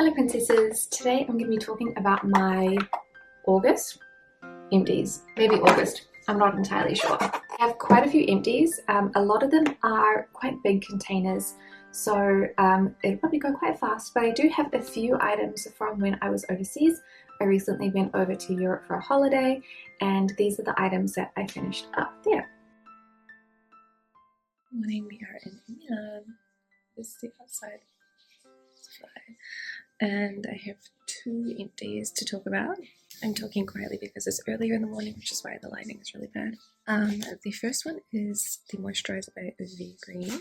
Hello princesses, today I'm going to be talking about my August empties, maybe August, I'm not entirely sure. I have quite a few empties, a lot of them are quite big containers, so it'll probably go quite fast, but I do have a few items from when I was overseas. I recently went over to Europe for a holiday and these are the items that I finished up there. Morning, we are in Milan. This is the outside fly. And I have two empties to talk about. I'm talking quietly because it's earlier in the morning, which is why the lighting is really bad. The first one is the moisturizer by Vegreen.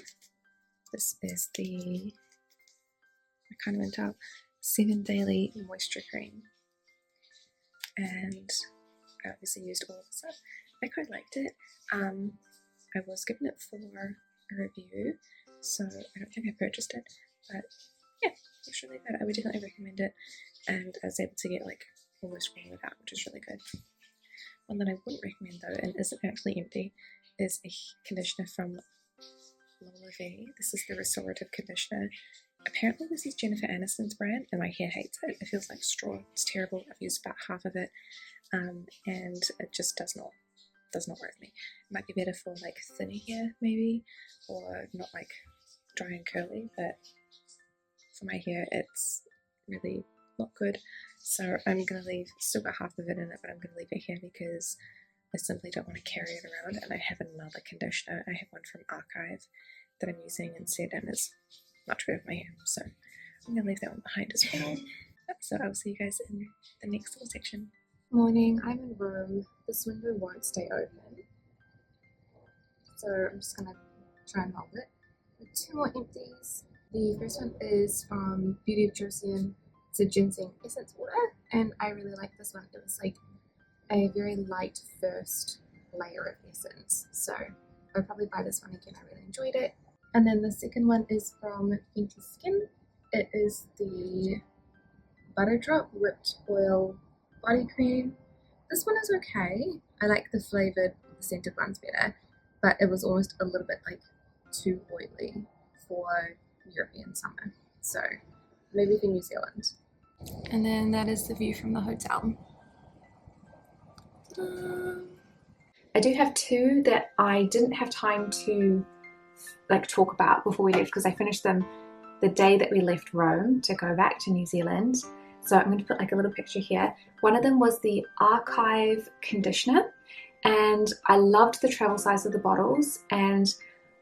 This is the, I kind of went out, 7 Daily Moisture Cream. And I obviously used all of this up. I quite liked it. I was given it for a review, so I don't think I purchased it, but yeah, it's really good. I would definitely recommend it, and I was able to get like almost all of it out, which is really good. One that I wouldn't recommend though, and isn't actually empty, is a conditioner from Lolavie. This is the Restorative conditioner. Apparently this is Jennifer Aniston's brand, and my hair hates it. It feels like straw. It's terrible. I've used about half of it, and it just does not work for me. It might be better for like thinner hair maybe, or not like dry and curly, but for my hair it's really not good. So I'm going to leave, still got half of it in it, but I'm going to leave it here because I simply don't want to carry it around. And I have another conditioner. I have one from Arkive that I'm using instead, and it's much better for my hair, so I'm going to leave that one behind as well. So I'll see you guys in the next little section. Morning, I'm in Rome. This window won't stay open, so I'm just going to try and hold it. Two more empties. The first one is from Beauty of Joseon. It's a ginseng essence water, and I really like this one. It was like a very light first layer of essence, so I'll probably buy this one again. I really enjoyed it. And then the second one is from Fenty Skin. It is the Butta Drop Whipped Oil Body Cream. This one is okay. I like the flavoured, the scented ones better, but it was almost a little bit like too oily for European summer, so maybe for New Zealand. And then that is the view from the hotel. I do have two that I didn't have time to like talk about before we left because I finished them the day that we left Rome to go back to New Zealand. So I'm going to put like a little picture here. One of them was the Arkive conditioner, and I loved the travel size of the bottles, and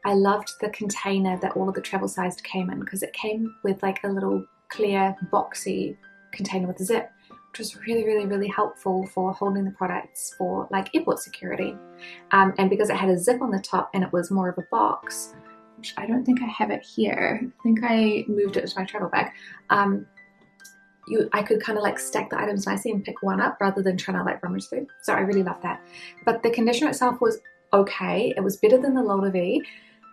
I loved the container that all of the travel sized came in because it came with like a little clear boxy container with a zip, which was really helpful for holding the products for like airport security. And because it had a zip on the top and it was more of a box, which I don't think I have it here. I think I moved it to my travel bag. I could kind of like stack the items nicely and pick one up rather than trying to like rummage through. So I really loved that. But the conditioner itself was okay. It was better than the Lolavie,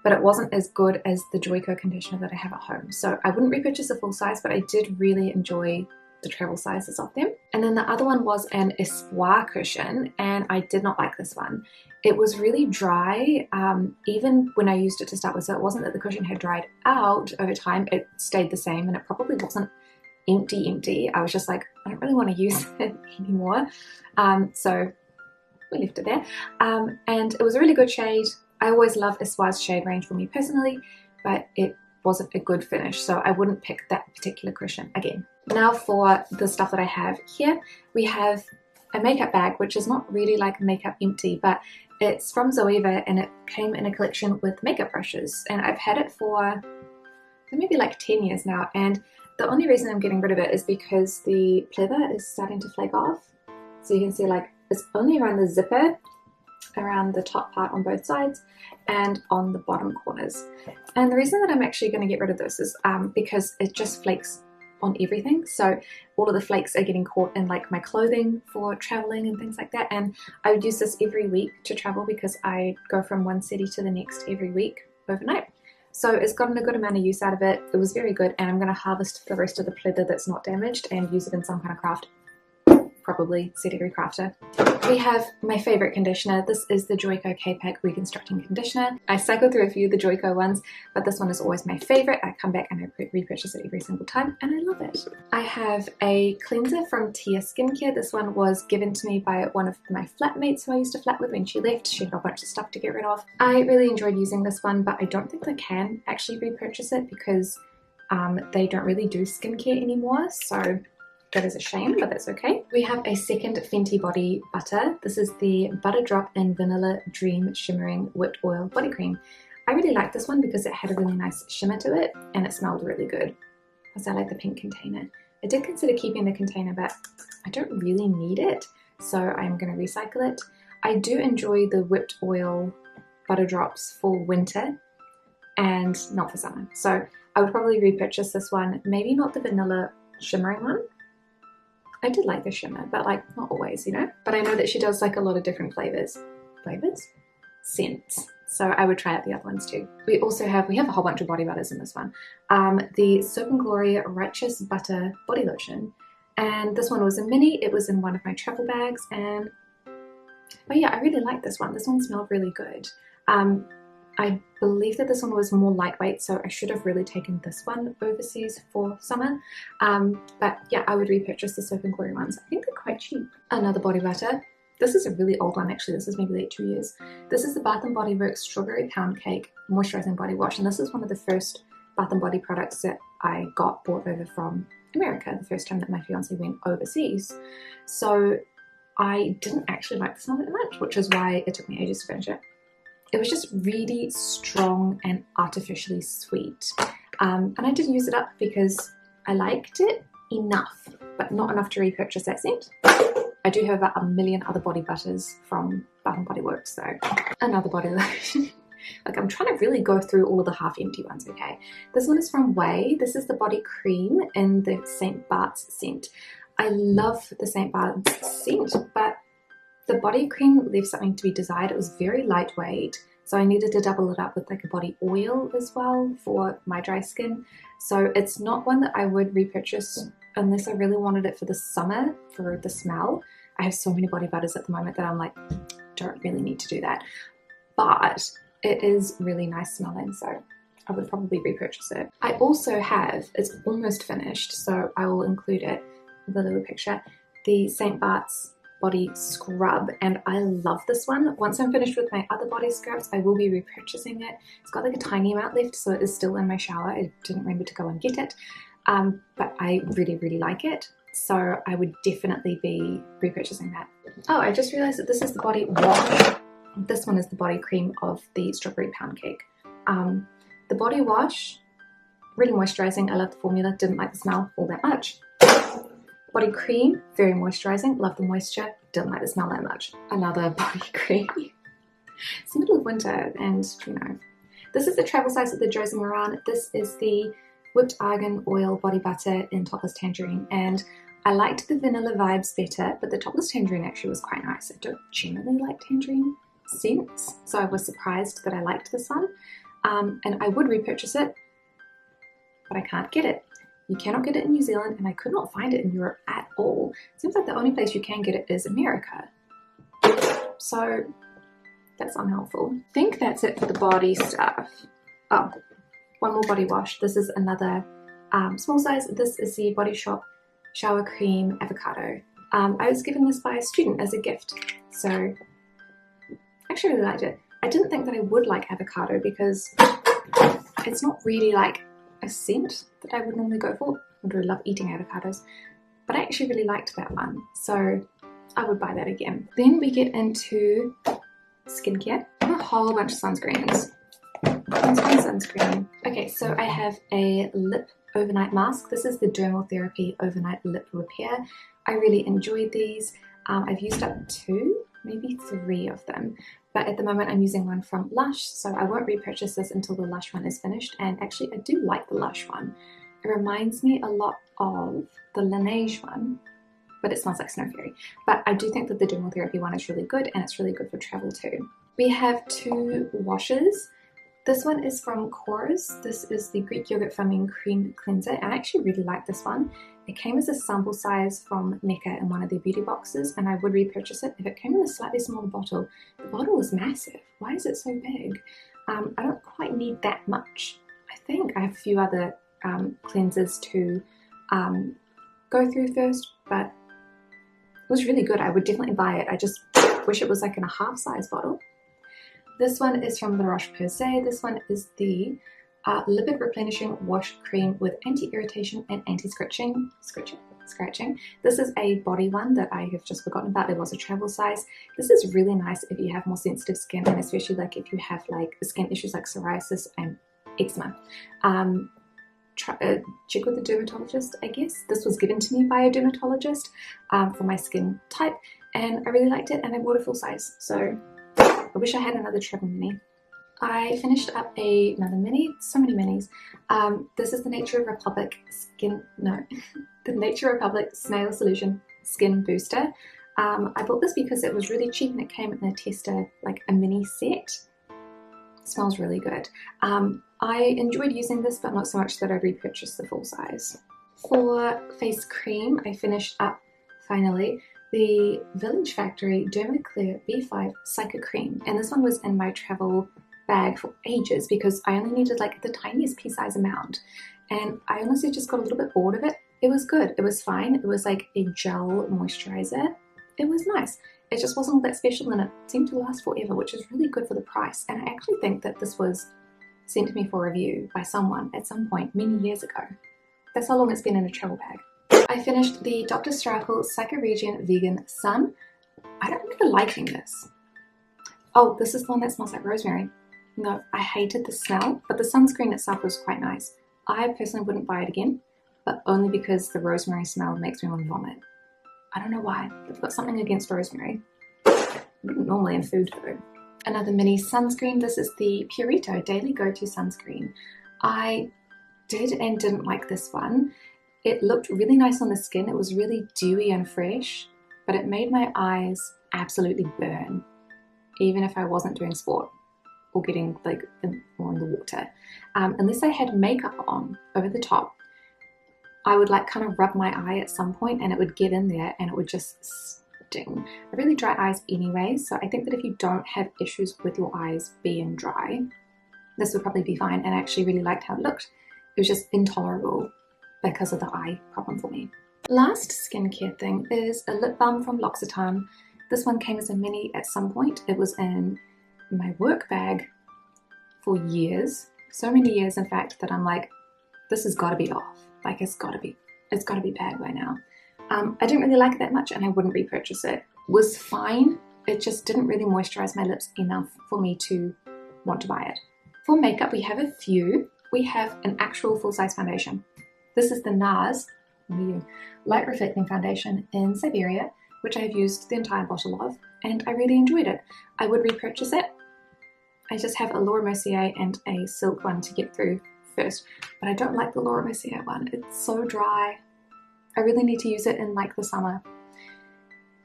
but it wasn't as good as the Joico conditioner that I have at home. So I wouldn't repurchase a full size, but I did really enjoy the travel sizes of them. And then the other one was an Espoir cushion, and I did not like this one. It was really dry, even when I used it to start with, so it wasn't that the cushion had dried out over time, it stayed the same, and it probably wasn't empty. I was just like, I don't really want to use it anymore. So we left it there. And it was a really good shade. I always love Espoir's shade range for me personally, but it wasn't a good finish, so I wouldn't pick that particular cushion again. Now for the stuff that I have here, we have a makeup bag, which is not really like a makeup empty, but it's from Zoeva and it came in a collection with makeup brushes, and I've had it for maybe like 10 years now, and the only reason I'm getting rid of it is because the pleather is starting to flake off. So you can see like it's only around the zipper, around the top part on both sides and on the bottom corners. And the reason that I'm actually going to get rid of this is because it just flakes on everything. So all of the flakes are getting caught in like my clothing for traveling and things like that. And I would use this every week to travel because I go from one city to the next every week overnight. So it's gotten a good amount of use out of it. It was very good, and I'm going to harvest the rest of the pleather that's not damaged and use it in some kind of craft. Probably Set Every Crafter. We have my favorite conditioner. This is the Joico KPak Reconstructing Conditioner. I cycle through a few of the Joico ones, but this one is always my favorite. I come back and I repurchase it every single time, and I love it. I have a cleanser from Tia Skincare. This one was given to me by one of my flatmates who I used to flat with when she left. She had a bunch of stuff to get rid of. I really enjoyed using this one, but I don't think I can actually repurchase it because they don't really do skincare anymore, so that is a shame, but that's okay. We have a second Fenty body butter. This is the Butter Drop in Vanilla Dream Shimmering Whipped Oil Body Cream. I really like this one because it had a really nice shimmer to it and it smelled really good. Plus I like the pink container. I did consider keeping the container, but I don't really need it, so I'm going to recycle it. I do enjoy the whipped oil butter drops for winter and not for summer, so I would probably repurchase this one. Maybe not the vanilla shimmering one. I did like the shimmer, but like not always, you know. But I know that she does like a lot of different flavors. Scents. So I would try out the other ones too. We have a whole bunch of body butters in this one. The Soap and Glory Righteous Butter Body Lotion, and this one was a mini. It was in one of my travel bags, but yeah, I really like this one. This one smelled really good. I believe that this one was more lightweight, so I should have really taken this one overseas for summer. But yeah, I would repurchase the Soap and Glory ones. I think they're quite cheap. Another body butter. This is a really old one actually. This is maybe like 2 years. This is the Bath & Body Works Strawberry Pound Cake Moisturizing Body Wash, and this is one of the first Bath & Body products that I got brought over from America the first time that my fiance went overseas. So I didn't actually like the smell that much, which is why it took me ages to finish it. It was just really strong and artificially sweet. And I did use it up because I liked it enough, but not enough to repurchase that scent. I do have about a million other body butters from Bath & Body Works though. Another body lotion. Like I'm trying to really go through all of the half empty ones, okay? This one is from Ouai. This is the body cream in the St. Barts scent. I love the St. Barts scent, but the body cream left something to be desired. It was very lightweight, so I needed to double it up with like a body oil as well for my dry skin. So it's not one that I would repurchase unless I really wanted it for the summer, for the smell. I have so many body butters at the moment that I'm like, don't really need to do that. But it is really nice smelling, so I would probably repurchase it. I also have, it's almost finished, so I will include it with a little picture, the St. Barts body scrub, and I love this one. Once I'm finished with my other body scrubs, I will be repurchasing it. It's got like a tiny amount left, so it is still in my shower. I didn't remember to go and get it, but I really like it, so I would definitely be repurchasing that. Oh, I just realized that this is the body wash. This one is the body cream of the Strawberry Pound Cake. The body wash, really moisturizing. I love the formula, didn't like the smell all that much. Body cream, very moisturizing, love the moisture, didn't like the smell that much. Another body cream. It's the middle of winter and, you know. This is the travel size of the Josie Maran. This is the Whipped Argan Oil Body Butter in Topless Tangerine, and I liked the vanilla vibes better, but the Topless Tangerine actually was quite nice. I don't generally like tangerine scents, so I was surprised that I liked this one. And I would repurchase it, but I can't get it. You cannot get it in New Zealand, and I could not find it in Europe at all. It seems like the only place you can get it is America. So that's unhelpful. I think that's it for the body stuff. Oh, one more body wash. This is another small size. This is the Body Shop Shower Cream Avocado. I was given this by a student as a gift, so I actually really liked it. I didn't think that I would like avocado because it's not really like a scent that I would normally go for. I do love eating avocados, but I actually really liked that one, so I would buy that again. Then we get into skincare. I have a whole bunch of sunscreens. Sunscreen. Okay, so I have a lip overnight mask. This is the Dermal Therapy Overnight Lip Repair. I really enjoyed these. I've used up 2, maybe 3 of them, but at the moment I'm using one from Lush, so I won't repurchase this until the Lush one is finished. And actually I do like the Lush one. It reminds me a lot of the Laneige one, but it smells like Snow Fairy. But I do think that the Dermal Therapy one is really good, and it's really good for travel too. We have 2 washes. This one is from Korres. This is the Greek Yogurt Foaming Cream Cleanser, and I actually really like this one. It came as a sample size from Mecca in one of their beauty boxes, and I would repurchase it if it came in a slightly smaller bottle. The bottle is massive. Why is it so big? I don't quite need that much. I think I have a few other cleansers to go through first, but it was really good. I would definitely buy it. I just wish it was like in a half size bottle. This one is from the Roche Posay. This one is the Lipid Replenishing Wash Cream with Anti-Irritation and Anti-Scratching. Scratching. This is a body one that I have just forgotten about. It was a travel size. This is really nice if you have more sensitive skin, and especially like if you have like skin issues like psoriasis and eczema. Check with a dermatologist, I guess. This was given to me by a dermatologist for my skin type, and I really liked it, and I bought a full size. So I wish I had another travel mini. I finished up another mini, so many minis. This is the Nature Republic the Nature Republic Snail Solution Skin Booster. I bought this because it was really cheap and it came in a tester, like a mini set. It smells really good. I enjoyed using this, but not so much that I repurchased the full size. For face cream, I finished up finally the Village Factory Dermaclear B5 Psycho Cream, and this one was in my travel bag for ages because I only needed like the tiniest pea size amount, and I honestly just got a little bit bored of it. It was good, it was fine, it was like a gel moisturizer. It was nice. It just wasn't all that special, and it seemed to last forever, which is really good for the price. And I actually think that this was sent to me for review by someone at some point many years ago. That's how long it's been in a travel bag. I finished the Dr. Straple Psycho-Regen Vegan Sun. I don't remember liking this. Oh, this is the one that smells like rosemary. No, I hated the smell, but the sunscreen itself was quite nice. I personally wouldn't buy it again, but only because the rosemary smell makes me want to vomit. I don't know why. I've got something against rosemary. Normally in food though. Another mini sunscreen. This is the Purito Daily Go-To Sunscreen. I did and didn't like this one. It looked really nice on the skin. It was really dewy and fresh, but it made my eyes absolutely burn, even if I wasn't doing sport or getting like more in the water. Unless I had makeup on over the top, I would like kind of rub my eye at some point and it would get in there and it would just sting. I have really dry eyes anyway, so I think that if you don't have issues with your eyes being dry, this would probably be fine, and I actually really liked how it looked. It was just intolerable because of the eye problem for me. Last skincare thing is a lip balm from L'Occitane. This one came as a mini at some point. It was in my work bag for years, so many years in fact, that I'm like, this has got to be off. Like it's got to be bad by now. I didn't really like it that much, and I wouldn't repurchase it. It was fine. It just didn't really moisturize my lips enough for me to want to buy it. For makeup, we have a few. We have an actual full-size foundation. This is the NARS Light Reflecting Foundation in Siberia, which I've used the entire bottle of, and I really enjoyed it. I would repurchase it. I just have a Laura Mercier and a silk one to get through first, but I don't like the Laura Mercier one. It's so dry. I really need to use it in like the summer.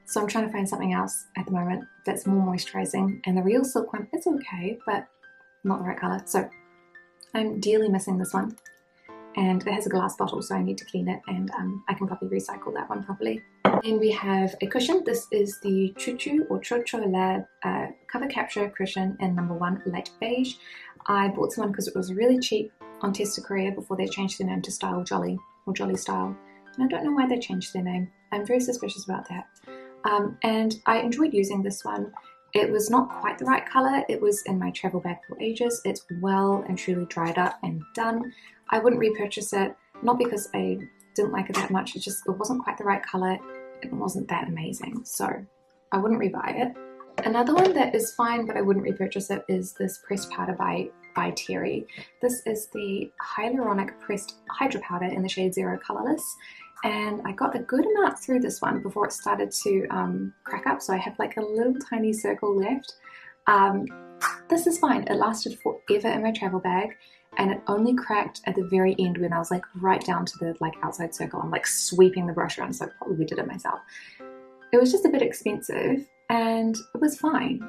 So I'm trying to find something else at the moment that's more moisturizing, and the real silk one, it's okay, but not the right color. So I'm dearly missing this one, and it has a glass bottle, so I need to clean it, and I can probably recycle that one properly. And we have a cushion. This is the Chuchu or Chocho Lab Cover Capture Cushion in number 1 Light Beige. I bought this one because it was really cheap on Tester Korea before they changed their name to Style Jolly or Jolly Style. And I don't know why they changed their name. I'm very suspicious about that. And I enjoyed using this one. It was not quite the right color. It was in my travel bag for ages. It's well and truly dried up and done. I wouldn't repurchase it, not because I didn't like it that much. It wasn't quite the right color. It wasn't that amazing, so I wouldn't rebuy it. Another one that is fine, but I wouldn't repurchase it, is this pressed powder by Terry. This is the Hyaluronic Pressed Hydra Powder in the shade Zero Colorless, and I got a good amount through this one before it started to crack up, so I have like a little tiny circle left. This is fine. It lasted forever in my travel bag, and it only cracked at the very end when I was like right down to the like outside circle. I'm like sweeping the brush around, so I probably did it myself. It was just a bit expensive, and it was fine.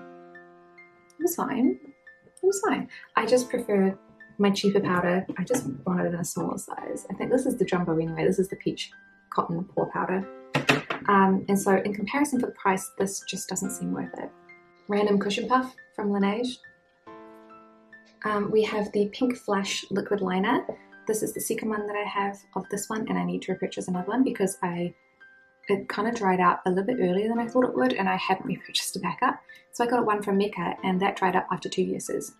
It was fine. It was fine. I just prefer my cheaper powder. I just wanted it in a smaller size. I think this is the jumbo anyway. This is the peach. cotton pore powder. And so in comparison for the price, this just doesn't seem worth it. Random Cushion Puff from Laneige. We have the Pink Flash Liquid Liner. This is the second one that I have of this one, and I need to repurchase another one because it kind of dried out a little bit earlier than I thought it would, and I hadn't repurchased a backup. So I got one from Mecca, and that dried up after 2 uses.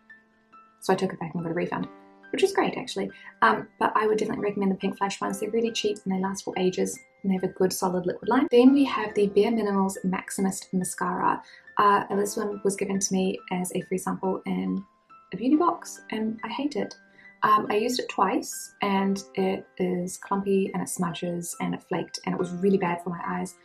So I took it back and got a refund, which is great actually. But I would definitely recommend the Pink Flash ones. They're really cheap and they last for ages, and they have a good solid liquid line. Then we have the Bare Minimals Maximist Mascara. This one was given to me as a free sample in a beauty box, and I hate it. I used it twice, and it is clumpy and it smudges and it flaked, and it was really bad for my eyes.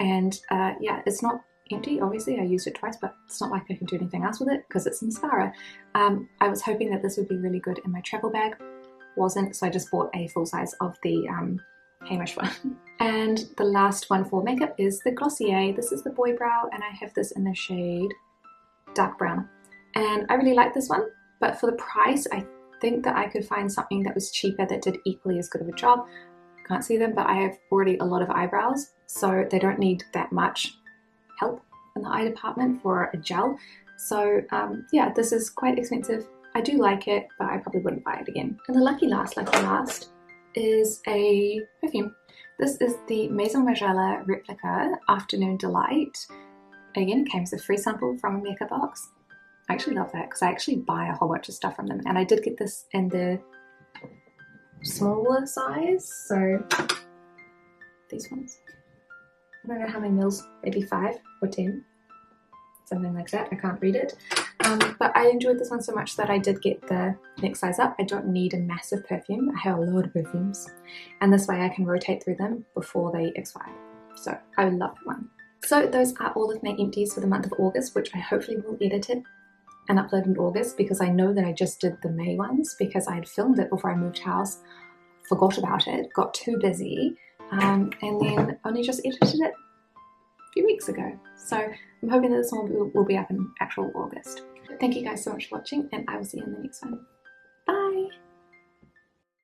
And yeah, it's not empty, obviously. I used it twice, but it's not like I can do anything else with it because it's mascara. I was hoping that this would be really good in my travel bag. Wasn't, so I just bought a full size of the Hamish one. And the last one for makeup is the Glossier. This is the Boy Brow, and I have this in the shade Dark Brown. And I really like this one, but for the price, I think that I could find something that was cheaper that did equally as good of a job. Can't see them, but I have already a lot of eyebrows, so they don't need that much help in the eye department for a gel. So yeah, this is quite expensive. I do like it, but I probably wouldn't buy it again. And the lucky last is a perfume. This is the Maison Margiela Replica Afternoon Delight. Again, it came as a free sample from a makeup box. I actually love that because I actually buy a whole bunch of stuff from them, and I did get this in the smaller size, so these ones. I don't know how many mils, maybe 5 or 10, something like that. I can't read it. But I enjoyed this one so much that I did get the next size up. I don't need a massive perfume. I have a lot of perfumes, and this way I can rotate through them before they expire. So I love that one. So those are all of my empties for the month of August, which I hopefully will edit it and upload in August, because I know that I just did the May ones because I had filmed it before I moved house, forgot about it, got too busy, and then only just edited it a few weeks ago. So I'm hoping that this one will be up in actual August. Thank you guys so much for watching, and I will see you in the next one.